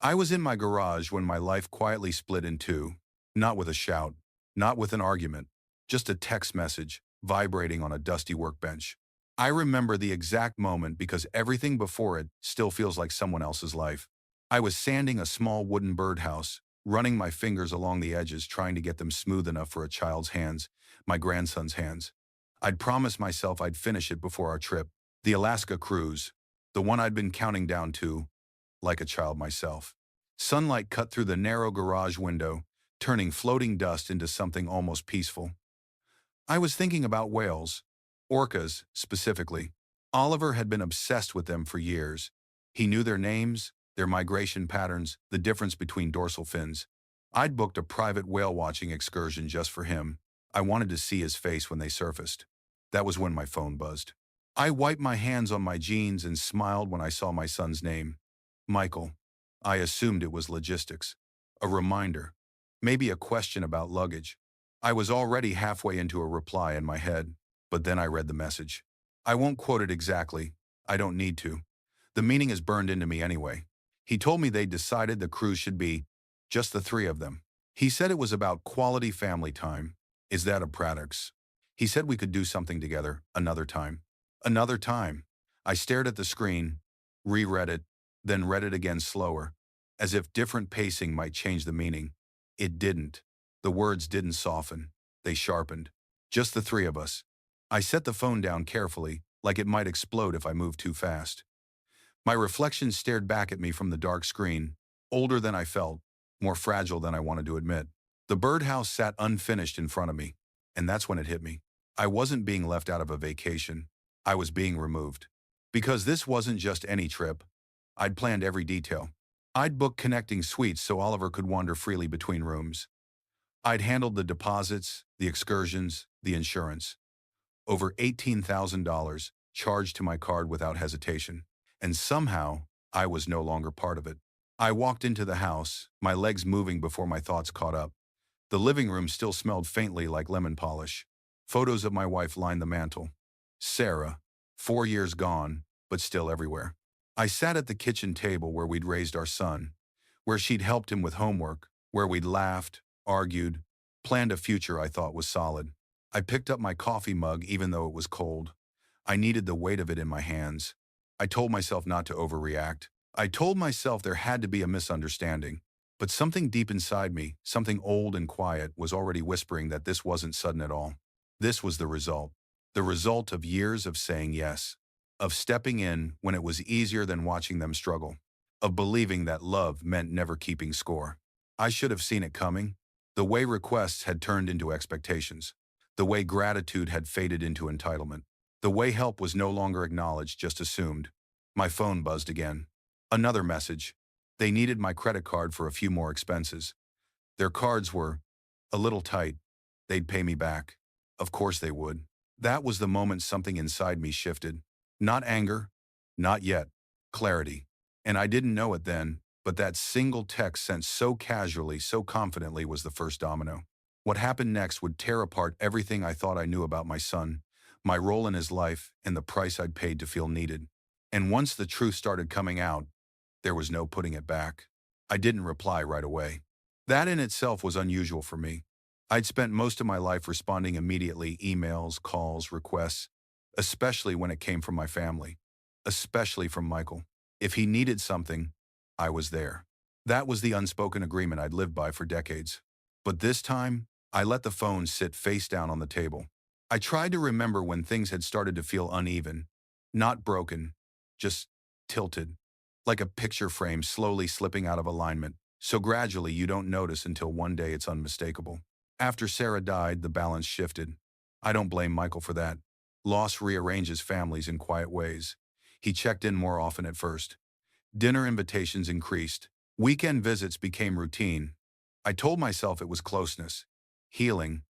I was in my garage when my life quietly split in two, not with a shout, not with an argument, just a text message vibrating on a dusty workbench. I remember the exact moment because everything before it still feels like someone else's life. I was sanding a small wooden birdhouse, running my fingers along the edges trying to get them smooth enough for a child's hands, my grandson's hands. I'd promised myself I'd finish it before our trip, the Alaska cruise, the one I'd been counting down to, like a child myself. Sunlight cut through the narrow garage window, turning floating dust into something almost peaceful. I was thinking about whales, orcas specifically. Oliver had been obsessed with them for years. He knew their names, their migration patterns, the difference between dorsal fins. I'd booked a private whale watching excursion just for him. I wanted to see his face when they surfaced. That was when my phone buzzed. I wiped my hands on my jeans and smiled when I saw my son's name. Michael. I assumed it was logistics. A reminder. Maybe a question about luggage. I was already halfway into a reply in my head, but then I read the message. I won't quote it exactly. I don't need to. The meaning is burned into me anyway. He told me they'd decided the cruise should be just the three of them. He said it was about quality family time. Is that a paradox? He said we could do something together another time. Another time. I stared at the screen, reread it, then read it again slower, as if different pacing might change the meaning. It didn't. The words didn't soften. They sharpened. Just the three of us. I set the phone down carefully, like it might explode if I moved too fast. My reflection stared back at me from the dark screen, older than I felt, more fragile than I wanted to admit. The birdhouse sat unfinished in front of me, and that's when it hit me. I wasn't being left out of a vacation. I was being removed. Because this wasn't just any trip. I'd planned every detail. I'd booked connecting suites so Oliver could wander freely between rooms. I'd handled the deposits, the excursions, the insurance. Over $18,000 charged to my card without hesitation. And somehow, I was no longer part of it. I walked into the house, my legs moving before my thoughts caught up. The living room still smelled faintly like lemon polish. Photos of my wife lined the mantel. Sarah, 4 years gone, but still everywhere. I sat at the kitchen table where we'd raised our son, where she'd helped him with homework, where we'd laughed, argued, planned a future I thought was solid. I picked up my coffee mug even though it was cold. I needed the weight of it in my hands. I told myself not to overreact. I told myself there had to be a misunderstanding. But something deep inside me, something old and quiet, was already whispering that this wasn't sudden at all. This was the result. The result of years of saying yes. Of stepping in when it was easier than watching them struggle. Of believing that love meant never keeping score. I should have seen it coming. The way requests had turned into expectations. The way gratitude had faded into entitlement. The way help was no longer acknowledged, just assumed. My phone buzzed again. Another message. They needed my credit card for a few more expenses. Their cards were a little tight. They'd pay me back. Of course they would. That was the moment something inside me shifted. Not anger. Not yet. Clarity. And I didn't know it then, but that single text sent so casually, so confidently was the first domino. What happened next would tear apart everything I thought I knew about my son, my role in his life, and the price I'd paid to feel needed. And once the truth started coming out, there was no putting it back. I didn't reply right away. That in itself was unusual for me. I'd spent most of my life responding immediately, emails, calls, requests, especially when it came from my family, especially from Michael. If he needed something, I was there. That was the unspoken agreement I'd lived by for decades. But this time, I let the phone sit face down on the table. I tried to remember when things had started to feel uneven, not broken, just tilted, like a picture frame slowly slipping out of alignment, so gradually you don't notice until one day it's unmistakable. After Sarah died, the balance shifted. I don't blame Michael for that. Loss rearranges families in quiet ways. He checked in more often at first. Dinner invitations increased. Weekend visits became routine. I told myself it was closeness, healing.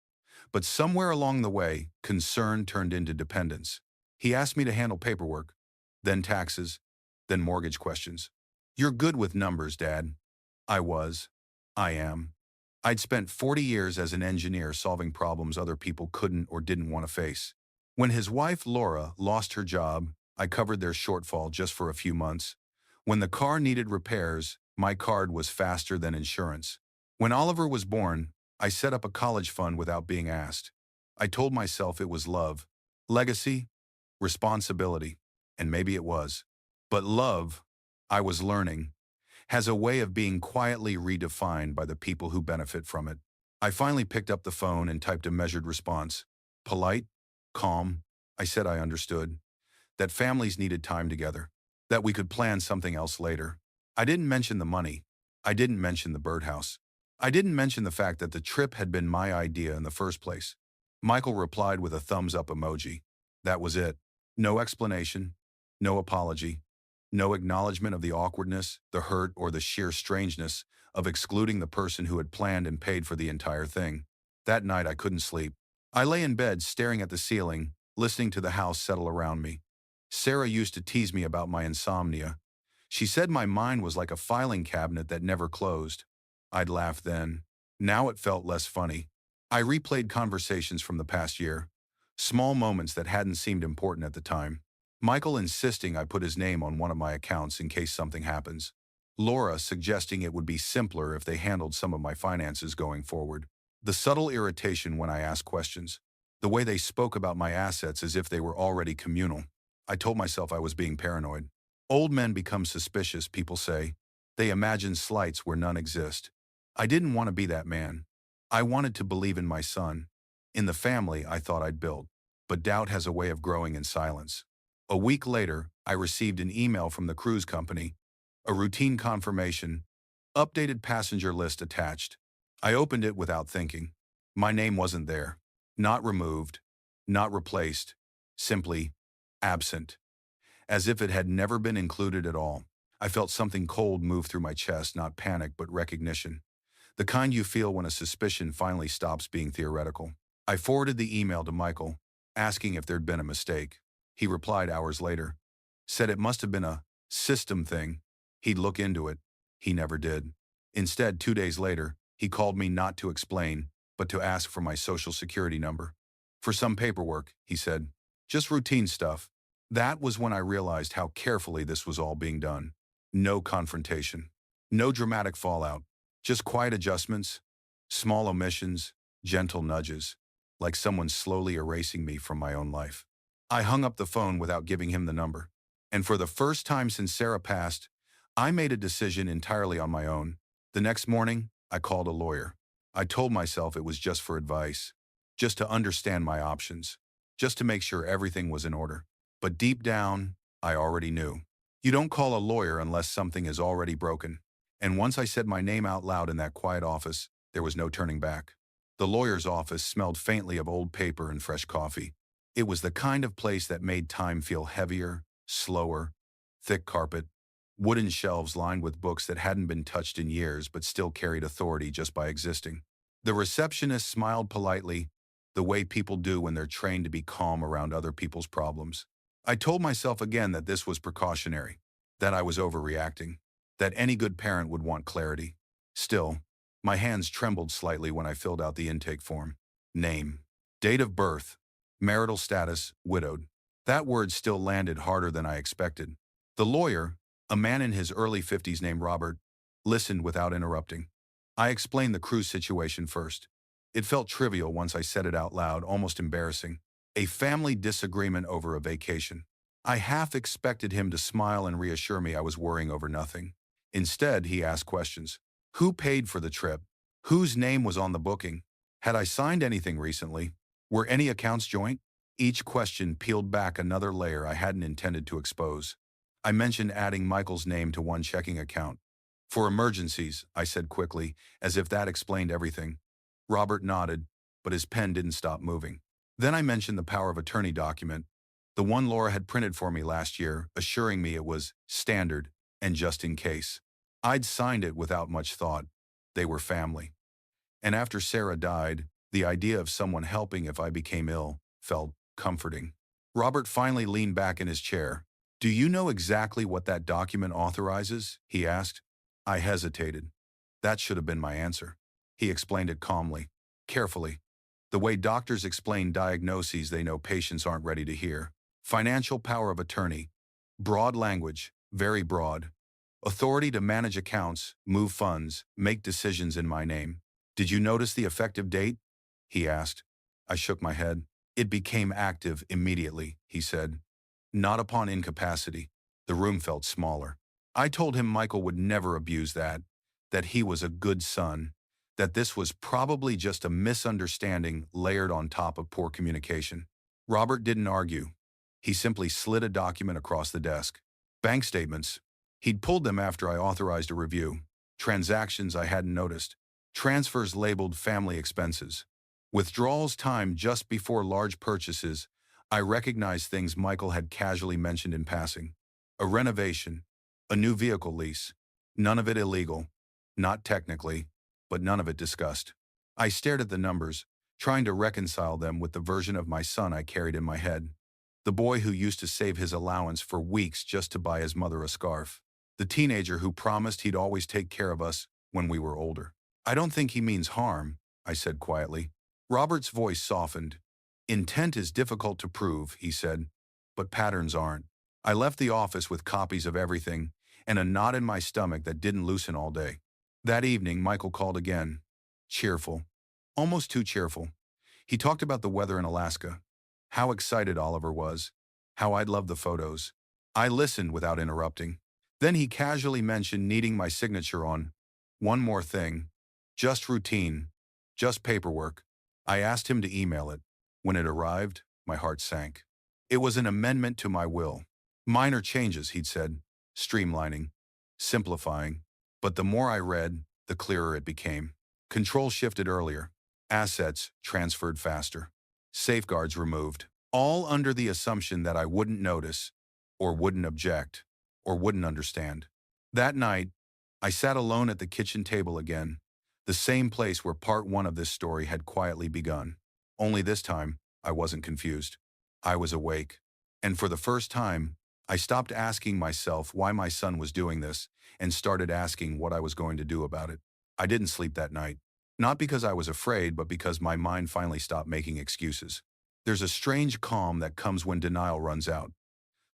But somewhere along the way, concern turned into dependence. He asked me to handle paperwork, then taxes, then mortgage questions. You're good with numbers, Dad. I was. I am. I'd spent 40 years as an engineer solving problems other people couldn't or didn't want to face. When his wife, Laura, lost her job, I covered their shortfall just for a few months. When the car needed repairs, My card was faster than insurance. When Oliver was born, I set up a college fund without being asked. I told myself it was love, legacy, responsibility, and maybe it was. But love, I was learning, has a way of being quietly redefined by the people who benefit from it. I finally picked up the phone and typed a measured response. Polite, calm. I said I understood. That families needed time together. That we could plan something else later. I didn't mention the money. I didn't mention the birdhouse. I didn't mention the fact that the trip had been my idea in the first place. Michael replied with a thumbs up emoji. That was it. No explanation. No apology. No acknowledgement of the awkwardness, the hurt, or the sheer strangeness of excluding the person who had planned and paid for the entire thing. That night I couldn't sleep. I lay in bed staring at the ceiling, listening to the house settle around me. Sarah used to tease me about my insomnia. She said my mind was like a filing cabinet that never closed. I'd laugh then. Now it felt less funny. I replayed conversations from the past year, small moments that hadn't seemed important at the time. Michael insisting I put his name on one of my accounts in case something happens. Laura suggesting it would be simpler if they handled some of my finances going forward. The subtle irritation when I asked questions. The way they spoke about my assets as if they were already communal. I told myself I was being paranoid. Old men become suspicious, people say. They imagine slights where none exist. I didn't want to be that man. I wanted to believe in my son, in the family I thought I'd built. But doubt has a way of growing in silence. A week later, I received an email from the cruise company, a routine confirmation, updated passenger list attached. I opened it without thinking. My name wasn't there. Not removed, not replaced, simply absent. As if it had never been included at all. I felt something cold move through my chest, not panic but recognition. The kind you feel when a suspicion finally stops being theoretical. I forwarded the email to Michael, asking if there'd been a mistake. He replied hours later, said it must have been a system thing. He'd look into it. He never did. Instead, 2 days later, he called me not to explain, but to ask for my social security number. For some paperwork, he said. Just routine stuff. That was when I realized how carefully this was all being done. No confrontation. No dramatic fallout. Just quiet adjustments, small omissions, gentle nudges, like someone slowly erasing me from my own life. I hung up the phone without giving him the number. And for the first time since Sarah passed, I made a decision entirely on my own. The next morning, I called a lawyer. I told myself it was just for advice, just to understand my options, just to make sure everything was in order. But deep down, I already knew. You don't call a lawyer unless something is already broken. And once I said my name out loud in that quiet office, there was no turning back. The lawyer's office smelled faintly of old paper and fresh coffee. It was the kind of place that made time feel heavier, slower, thick carpet, wooden shelves lined with books that hadn't been touched in years but still carried authority just by existing. The receptionist smiled politely, the way people do when they're trained to be calm around other people's problems. I told myself again that this was precautionary, that I was overreacting, that any good parent would want clarity. Still, my hands trembled slightly when I filled out the intake form. Name, date of birth, marital status, widowed. That word still landed harder than I expected. The lawyer, a man in his early 50s named Robert, listened without interrupting. I explained the cruise situation first. It felt trivial once I said it out loud, almost embarrassing. A family disagreement over a vacation. I half expected him to smile and reassure me I was worrying over nothing. Instead, he asked questions. Who paid for the trip? Whose name was on the booking? Had I signed anything recently? Were any accounts joint? Each question peeled back another layer I hadn't intended to expose. I mentioned adding Michael's name to one checking account. For emergencies, I said quickly, as if that explained everything. Robert nodded, but his pen didn't stop moving. Then I mentioned the power of attorney document, the one Laura had printed for me last year, assuring me it was standard and just in case. I'd signed it without much thought. They were family. And after Sarah died, the idea of someone helping if I became ill felt comforting. Robert finally leaned back in his chair. Do you know exactly what that document authorizes? He asked. I hesitated. That should have been my answer. He explained it calmly, carefully. The way doctors explain diagnoses they know patients aren't ready to hear. Financial power of attorney. Broad language, very broad. Authority to manage accounts, move funds, make decisions in my name. Did you notice the effective date? He asked. I shook my head. It became active immediately, he said. Not upon incapacity. The room felt smaller. I told him Michael would never abuse that he was a good son, that this was probably just a misunderstanding layered on top of poor communication. Robert didn't argue. He simply slid a document across the desk. Bank statements. He'd pulled them after I authorized a review. Transactions I hadn't noticed. Transfers labeled family expenses. Withdrawals timed just before large purchases. I recognized things Michael had casually mentioned in passing. A renovation. A new vehicle lease. None of it illegal. Not technically, but none of it discussed. I stared at the numbers, trying to reconcile them with the version of my son I carried in my head. The boy who used to save his allowance for weeks just to buy his mother a scarf. The teenager who promised he'd always take care of us when we were older. I don't think he means harm, I said quietly. Robert's voice softened. Intent is difficult to prove, he said, but patterns aren't. I left the office with copies of everything and a knot in my stomach that didn't loosen all day. That evening, Michael called again. Cheerful. Almost too cheerful. He talked about the weather in Alaska. How excited Oliver was. How I'd love the photos. I listened without interrupting. Then he casually mentioned needing my signature on one more thing. Just routine. Just paperwork. I asked him to email it. When it arrived, my heart sank. It was an amendment to my will. Minor changes, he'd said. Streamlining. Simplifying. But the more I read, the clearer it became. Control shifted earlier. Assets transferred faster. Safeguards removed. All under the assumption that I wouldn't notice, or wouldn't object, or wouldn't understand. That night, I sat alone at the kitchen table again, the same place where part one of this story had quietly begun. Only this time, I wasn't confused. I was awake. And for the first time, I stopped asking myself why my son was doing this and started asking what I was going to do about it. I didn't sleep that night. Not because I was afraid, but because my mind finally stopped making excuses. There's a strange calm that comes when denial runs out.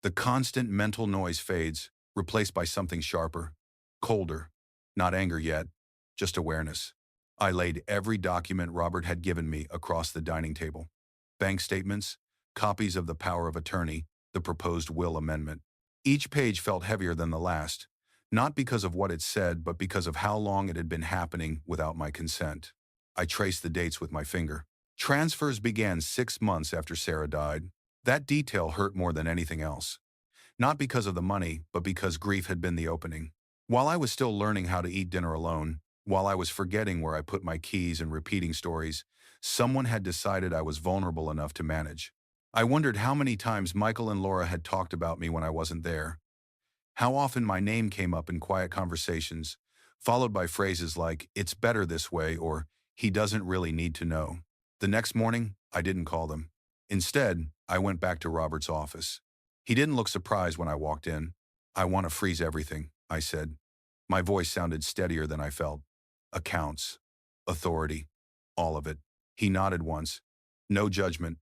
The constant mental noise fades, replaced by something sharper, colder. Not anger yet, just awareness. I laid every document Robert had given me across the dining table. Bank statements, copies of the power of attorney, the proposed will amendment. Each page felt heavier than the last, not because of what it said, but because of how long it had been happening without my consent. I traced the dates with my finger. Transfers began 6 months after Sarah died. That detail hurt more than anything else. Not because of the money, but because grief had been the opening. While I was still learning how to eat dinner alone, while I was forgetting where I put my keys and repeating stories, someone had decided I was vulnerable enough to manage. I wondered how many times Michael and Laura had talked about me when I wasn't there. How often my name came up in quiet conversations, followed by phrases like, "It's better this way," or "He doesn't really need to know." The next morning, I didn't call them. Instead, I went back to Robert's office. He didn't look surprised when I walked in. "I want to freeze everything," I said. My voice sounded steadier than I felt. Accounts, authority, all of it. He nodded once. No judgment,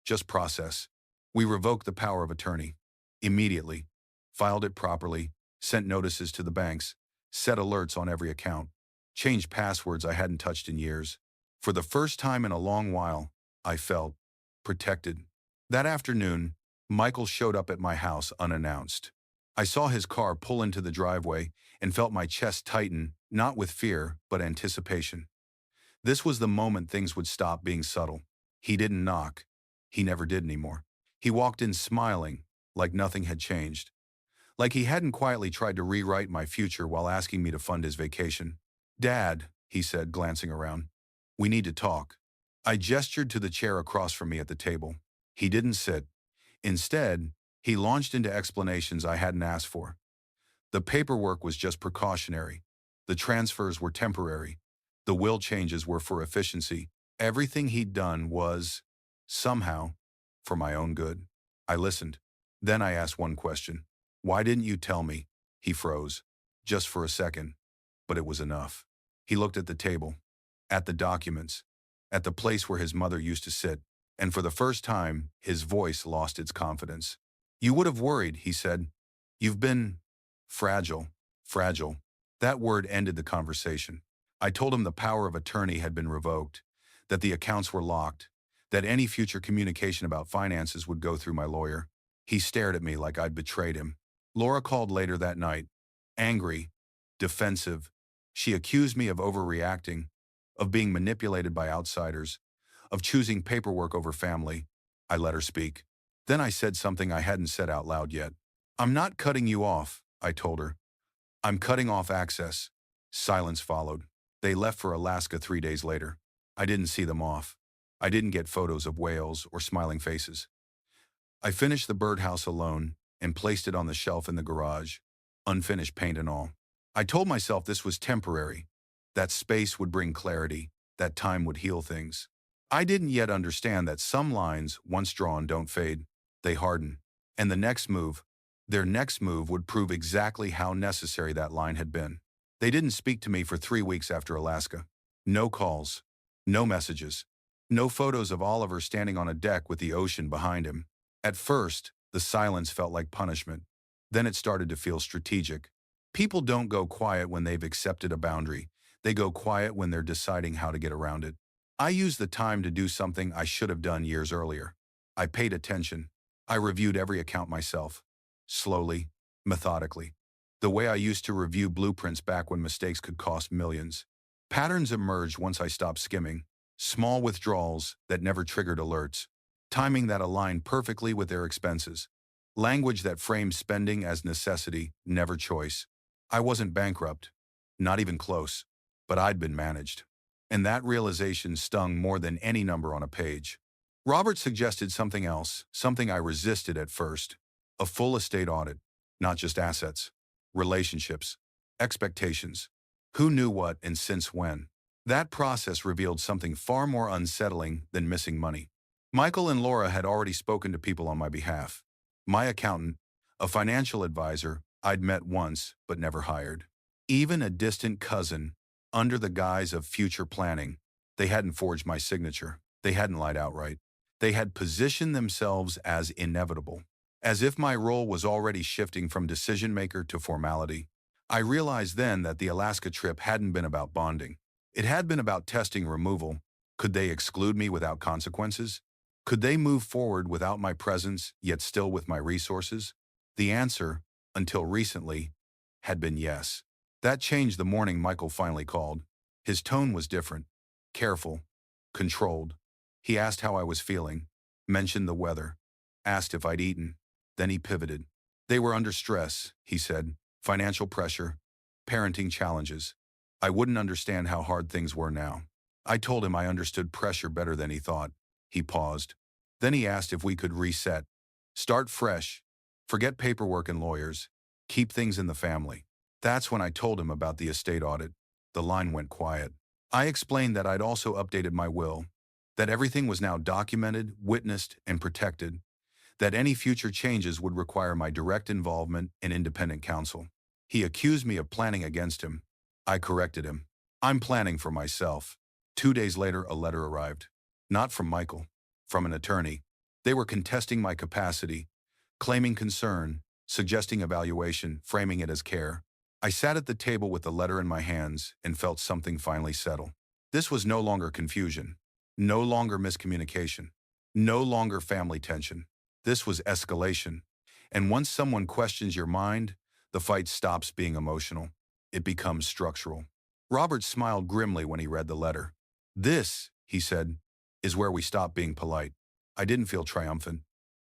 just process. We revoked the power of attorney. Immediately. Filed it properly, sent notices to the banks, set alerts on every account, changed passwords I hadn't touched in years. For the first time in a long while, I felt protected. That afternoon, Michael showed up at my house unannounced. I saw his car pull into the driveway and felt my chest tighten, not with fear, but anticipation. This was the moment things would stop being subtle. He didn't knock. He never did anymore. He walked in smiling, like nothing had changed. Like he hadn't quietly tried to rewrite my future while asking me to fund his vacation. "Dad," he said, glancing around. "We need to talk." I gestured to the chair across from me at the table. He didn't sit. Instead, he launched into explanations I hadn't asked for. The paperwork was just precautionary. The transfers were temporary. The will changes were for efficiency. Everything he'd done was, somehow, for my own good. I listened. Then I asked one question. "Why didn't you tell me?" He froze. Just for a second. But it was enough. He looked at the table, at the documents, at the place where his mother used to sit, and for the first time, his voice lost its confidence. "You would have worried," he said. "You've been fragile Fragile. That word ended the conversation. I told him the power of attorney had been revoked, that the accounts were locked, that any future communication about finances would go through my lawyer. He stared at me like I'd betrayed him. Laura called later that night, angry, defensive. She accused me of overreacting, of being manipulated by outsiders, of choosing paperwork over family. I let her speak. Then I said something I hadn't said out loud yet. "I'm not cutting you off," I told her. "I'm cutting off access." Silence followed. They left for Alaska 3 days later. I didn't see them off. I didn't get photos of whales or smiling faces. I finished the birdhouse alone and placed it on the shelf in the garage, unfinished paint and all. I told myself this was temporary, that space would bring clarity, that time would heal things. I didn't yet understand that some lines, once drawn, don't fade, they harden. And their next move would prove exactly how necessary that line had been. They didn't speak to me for 3 weeks after Alaska. No calls, no messages, no photos of Oliver standing on a deck with the ocean behind him. At first, the silence felt like punishment. Then it started to feel strategic. People don't go quiet when they've accepted a boundary. They go quiet when they're deciding how to get around it. I used the time to do something I should have done years earlier. I paid attention. I reviewed every account myself. Slowly, methodically. The way I used to review blueprints back when mistakes could cost millions. Patterns emerged once I stopped skimming. Small withdrawals that never triggered alerts. Timing that aligned perfectly with their expenses. Language that framed spending as necessity, never choice. I wasn't bankrupt. Not even close. But I'd been managed. And that realization stung more than any number on a page. Robert suggested something else, something I resisted at first. A full estate audit. Not just assets. Relationships. Expectations. Who knew what and since when? That process revealed something far more unsettling than missing money. Michael and Laura had already spoken to people on my behalf. My accountant, a financial advisor I'd met once but never hired. Even a distant cousin, under the guise of future planning. They hadn't forged my signature. They hadn't lied outright. They had positioned themselves as inevitable, as if my role was already shifting from decision-maker to formality. I realized then that the Alaska trip hadn't been about bonding. It had been about testing removal. Could they exclude me without consequences? Could they move forward without my presence, yet still with my resources? The answer, until recently, had been yes. That changed the morning Michael finally called. His tone was different, careful, controlled. He asked how I was feeling, mentioned the weather, asked if I'd eaten. Then he pivoted. They were under stress, he said. Financial pressure, parenting challenges. I wouldn't understand how hard things were now. I told him I understood pressure better than he thought. He paused. Then he asked if we could reset. Start fresh. Forget paperwork and lawyers. Keep things in the family. That's when I told him about the estate audit. The line went quiet. I explained that I'd also updated my will, that everything was now documented, witnessed, and protected, that any future changes would require my direct involvement and independent counsel. He accused me of planning against him. I corrected him. I'm planning for myself. 2 days later, a letter arrived. Not from Michael, from an attorney. They were contesting my capacity, claiming concern, suggesting evaluation, framing it as care. I sat at the table with the letter in my hands and felt something finally settle. This was no longer confusion, no longer miscommunication, no longer family tension. This was escalation. And once someone questions your mind, the fight stops being emotional. It becomes structural. Robert smiled grimly when he read the letter. This, he said, is where we stop being polite. I didn't feel triumphant.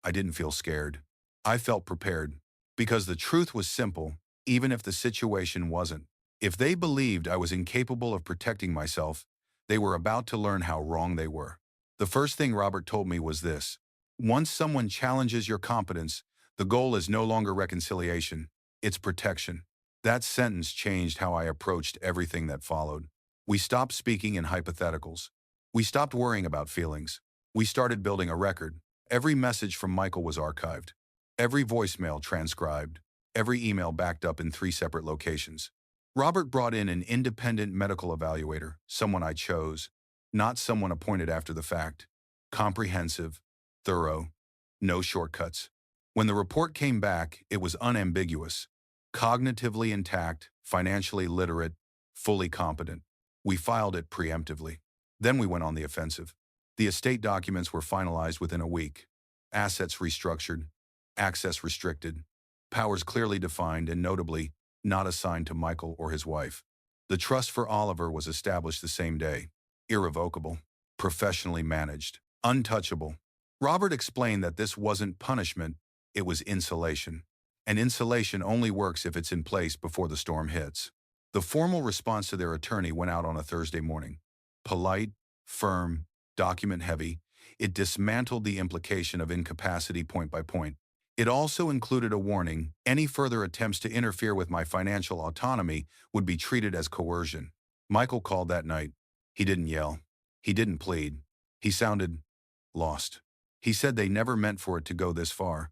I didn't feel scared. I felt prepared. Because the truth was simple, even if the situation wasn't. If they believed I was incapable of protecting myself, they were about to learn how wrong they were. The first thing Robert told me was this. Once someone challenges your competence, the goal is no longer reconciliation, it's protection. That sentence changed how I approached everything that followed. We stopped speaking in hypotheticals. We stopped worrying about feelings. We started building a record. Every message from Michael was archived. Every voicemail transcribed. Every email backed up in 3 separate locations. Robert brought in an independent medical evaluator, someone I chose, not someone appointed after the fact. Comprehensive, thorough, no shortcuts. When the report came back, it was unambiguous. Cognitively intact, financially literate, fully competent. We filed it preemptively. Then we went on the offensive. The estate documents were finalized within a week. Assets restructured, access restricted, powers clearly defined and notably not assigned to Michael or his wife. The trust for Oliver was established the same day. Irrevocable, professionally managed, untouchable. Robert explained that this wasn't punishment, it was insulation. And insulation only works if it's in place before the storm hits. The formal response to their attorney went out on a Thursday morning. Polite, firm, document-heavy, it dismantled the implication of incapacity point by point. It also included a warning: any further attempts to interfere with my financial autonomy would be treated as coercion. Michael called that night. He didn't yell. He didn't plead. He sounded lost. He said they never meant for it to go this far.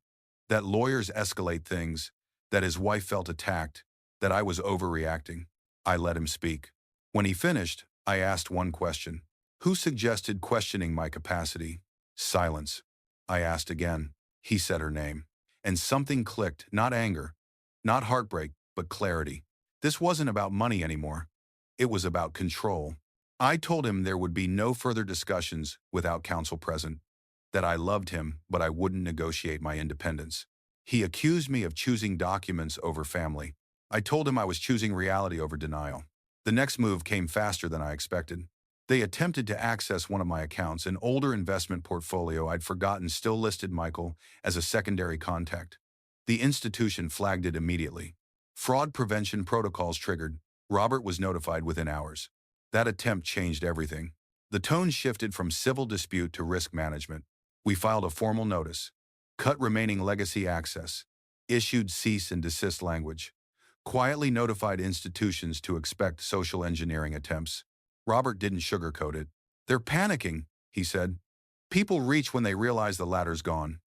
That lawyers escalate things, that his wife felt attacked, that I was overreacting. I let him speak. When he finished, I asked one question. Who suggested questioning my capacity? Silence. I asked again. He said her name. And something clicked, not anger, not heartbreak, but clarity. This wasn't about money anymore. It was about control. I told him there would be no further discussions without counsel present, that I loved him, but I wouldn't negotiate my independence. He accused me of choosing documents over family. I told him I was choosing reality over denial. The next move came faster than I expected. They attempted to access one of my accounts, an older investment portfolio I'd forgotten still listed Michael as a secondary contact. The institution flagged it immediately. Fraud prevention protocols triggered. Robert was notified within hours. That attempt changed everything. The tone shifted from civil dispute to risk management. We filed a formal notice. Cut remaining legacy access. Issued cease and desist language. Quietly notified institutions to expect social engineering attempts. Robert didn't sugarcoat it. They're panicking, he said. People reach when they realize the ladder's gone.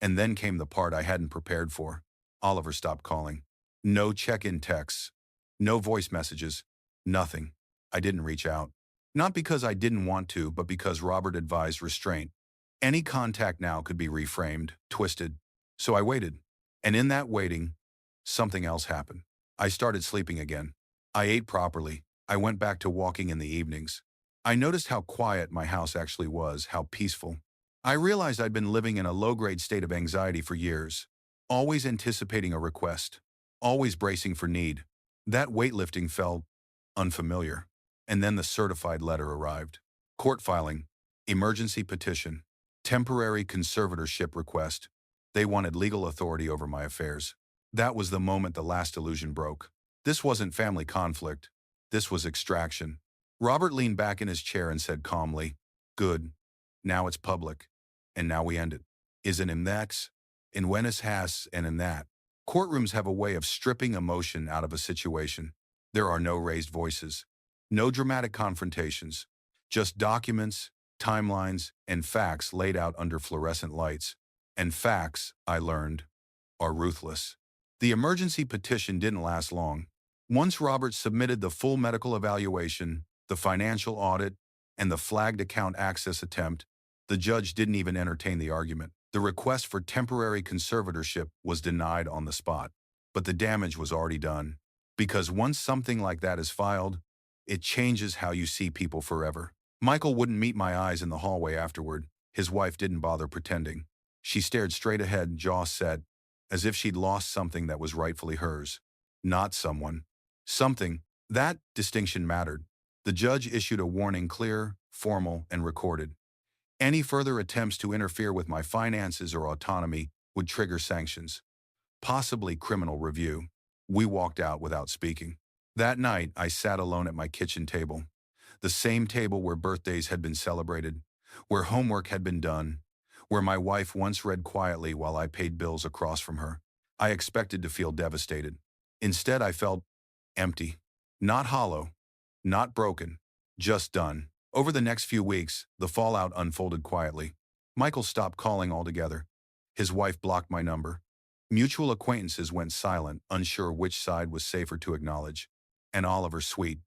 And then came the part I hadn't prepared for. Oliver stopped calling. No check-in texts. No voice messages. Nothing. I didn't reach out. Not because I didn't want to, but because Robert advised restraint. Any contact now could be reframed, twisted. So I waited. And in that waiting, something else happened. I started sleeping again. I ate properly. I went back to walking in the evenings. I noticed how quiet my house actually was, how peaceful. I realized I'd been living in a low-grade state of anxiety for years, always anticipating a request, always bracing for need. That weightlifting felt unfamiliar. And then the certified letter arrived. Court filing, emergency petition, temporary conservatorship request. They wanted legal authority over my affairs. That was the moment the last illusion broke. This wasn't family conflict. This was extraction. Robert leaned back in his chair and said calmly, "Good. Now it's public. And now we end it. Isn't in that, in when es has, and in that." Courtrooms have a way of stripping emotion out of a situation. There are no raised voices. No dramatic confrontations. Just documents, timelines, and facts laid out under fluorescent lights. And facts, I learned, are ruthless. The emergency petition didn't last long. Once Robert submitted the full medical evaluation, the financial audit, and the flagged account access attempt, the judge didn't even entertain the argument. The request for temporary conservatorship was denied on the spot. But the damage was already done. Because once something like that is filed, it changes how you see people forever. Michael wouldn't meet my eyes in the hallway afterward. His wife didn't bother pretending. She stared straight ahead, jaw set, as if she'd lost something that was rightfully hers. Not someone. Something. That distinction mattered. The judge issued a warning, clear, formal, and recorded. Any further attempts to interfere with my finances or autonomy would trigger sanctions, possibly criminal review. We walked out without speaking. That night, I sat alone at my kitchen table, the same table where birthdays had been celebrated, where homework had been done, where my wife once read quietly while I paid bills across from her. I expected to feel devastated. Instead, I felt empty. Not hollow, not broken, just done. Over the next few weeks, the fallout unfolded quietly. Michael stopped calling altogether. His wife blocked my number. Mutual acquaintances went silent, unsure which side was safer to acknowledge. And Oliver, sweet,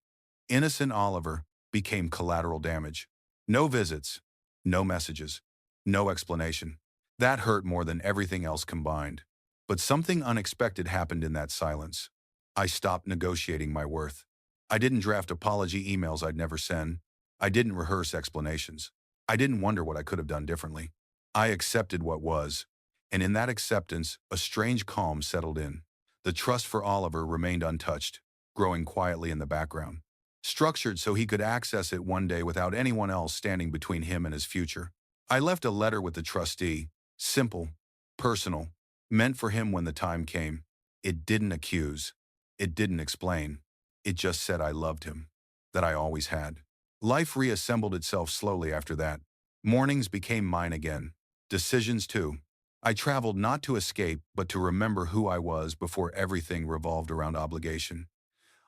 innocent Oliver, became collateral damage. No visits, no messages, no explanation. That hurt more than everything else combined. But something unexpected happened in that silence. I stopped negotiating my worth. I didn't draft apology emails I'd never send. I didn't rehearse explanations. I didn't wonder what I could have done differently. I accepted what was, and in that acceptance, a strange calm settled in. The trust for Oliver remained untouched, growing quietly in the background, structured so he could access it one day without anyone else standing between him and his future. I left a letter with the trustee, simple, personal, meant for him when the time came. It didn't accuse. It didn't explain. It just said I loved him, that I always had. Life reassembled itself slowly after that. Mornings became mine again. Decisions too. I traveled not to escape, but to remember who I was before everything revolved around obligation.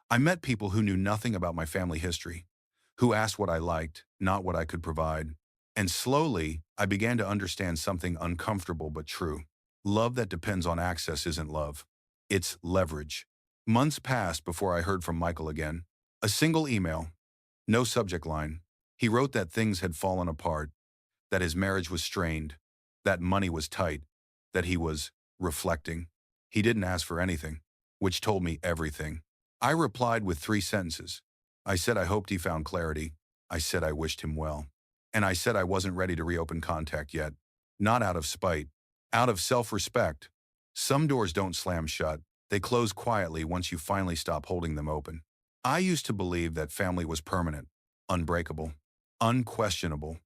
I met people who knew nothing about my family history, who asked what I liked, not what I could provide. And slowly, I began to understand something uncomfortable but true. Love that depends on access isn't love. It's leverage. Months passed before I heard from Michael again. A single email. No subject line. He wrote that things had fallen apart, that his marriage was strained, that money was tight, that he was reflecting. He didn't ask for anything, which told me everything. I replied with 3 sentences. I said I hoped he found clarity. I said I wished him well. And I said I wasn't ready to reopen contact yet. Not out of spite, out of self-respect. Some doors don't slam shut. They close quietly once you finally stop holding them open. I used to believe that family was permanent, unbreakable, unquestionable,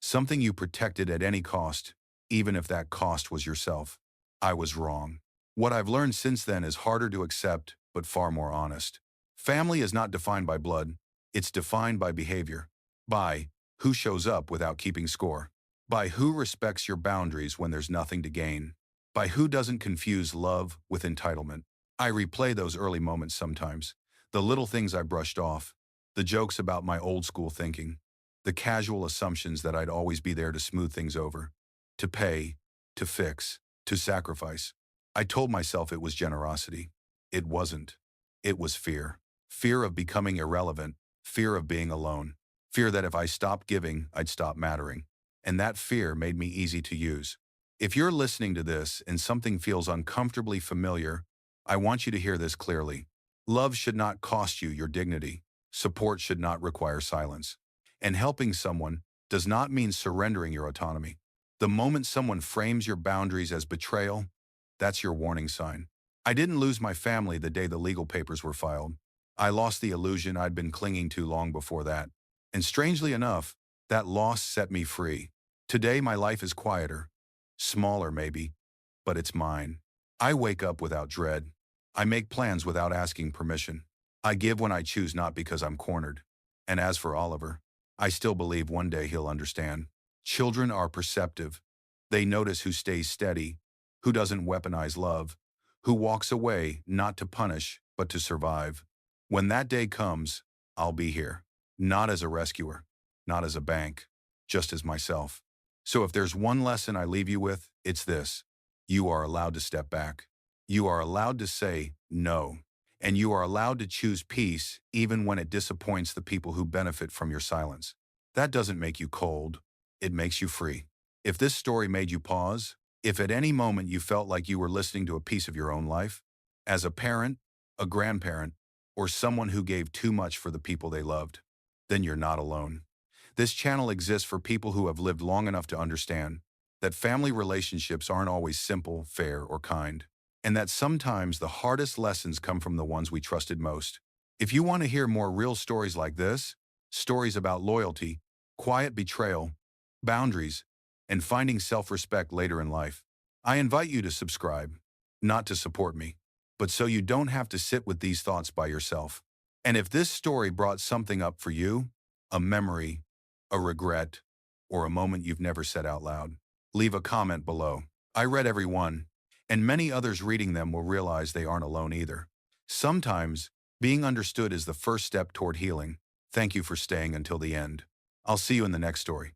something you protected at any cost, even if that cost was yourself. I was wrong. What I've learned since then is harder to accept, but far more honest. Family is not defined by blood. It's defined by behavior. By who shows up without keeping score. By who respects your boundaries when there's nothing to gain. By who doesn't confuse love with entitlement. I replay those early moments sometimes. The little things I brushed off. The jokes about my old school thinking. The casual assumptions that I'd always be there to smooth things over. To pay. To fix. To sacrifice. I told myself it was generosity. It wasn't. It was fear. Fear of becoming irrelevant. Fear of being alone. Fear that if I stopped giving, I'd stop mattering. And that fear made me easy to use. If you're listening to this and something feels uncomfortably familiar, I want you to hear this clearly. Love should not cost you your dignity. Support should not require silence. And helping someone does not mean surrendering your autonomy. The moment someone frames your boundaries as betrayal, that's your warning sign. I didn't lose my family the day the legal papers were filed. I lost the illusion I'd been clinging to long before that. And strangely enough, that loss set me free. Today my life is quieter. Smaller maybe, but it's mine. I wake up without dread. I make plans without asking permission. I give when I choose, not because I'm cornered. And as for Oliver, I still believe one day he'll understand. Children are perceptive. They notice who stays steady, who doesn't weaponize love, who walks away not to punish, but to survive. When that day comes, I'll be here. Not as a rescuer, not as a bank, just as myself. So if there's one lesson I leave you with, it's this. You are allowed to step back. You are allowed to say no. And you are allowed to choose peace even when it disappoints the people who benefit from your silence. That doesn't make you cold. It makes you free. If this story made you pause, if at any moment you felt like you were listening to a piece of your own life, as a parent, a grandparent, or someone who gave too much for the people they loved, then you're not alone. This channel exists for people who have lived long enough to understand that family relationships aren't always simple, fair, or kind, and that sometimes the hardest lessons come from the ones we trusted most. If you want to hear more real stories like this, stories about loyalty, quiet betrayal, boundaries, and finding self-respect later in life, I invite you to subscribe, not to support me, but so you don't have to sit with these thoughts by yourself. And if this story brought something up for you, a memory, a regret, or a moment you've never said out loud, leave a comment below. I read every one, and many others reading them will realize they aren't alone either. Sometimes, being understood is the first step toward healing. Thank you for staying until the end. I'll see you in the next story.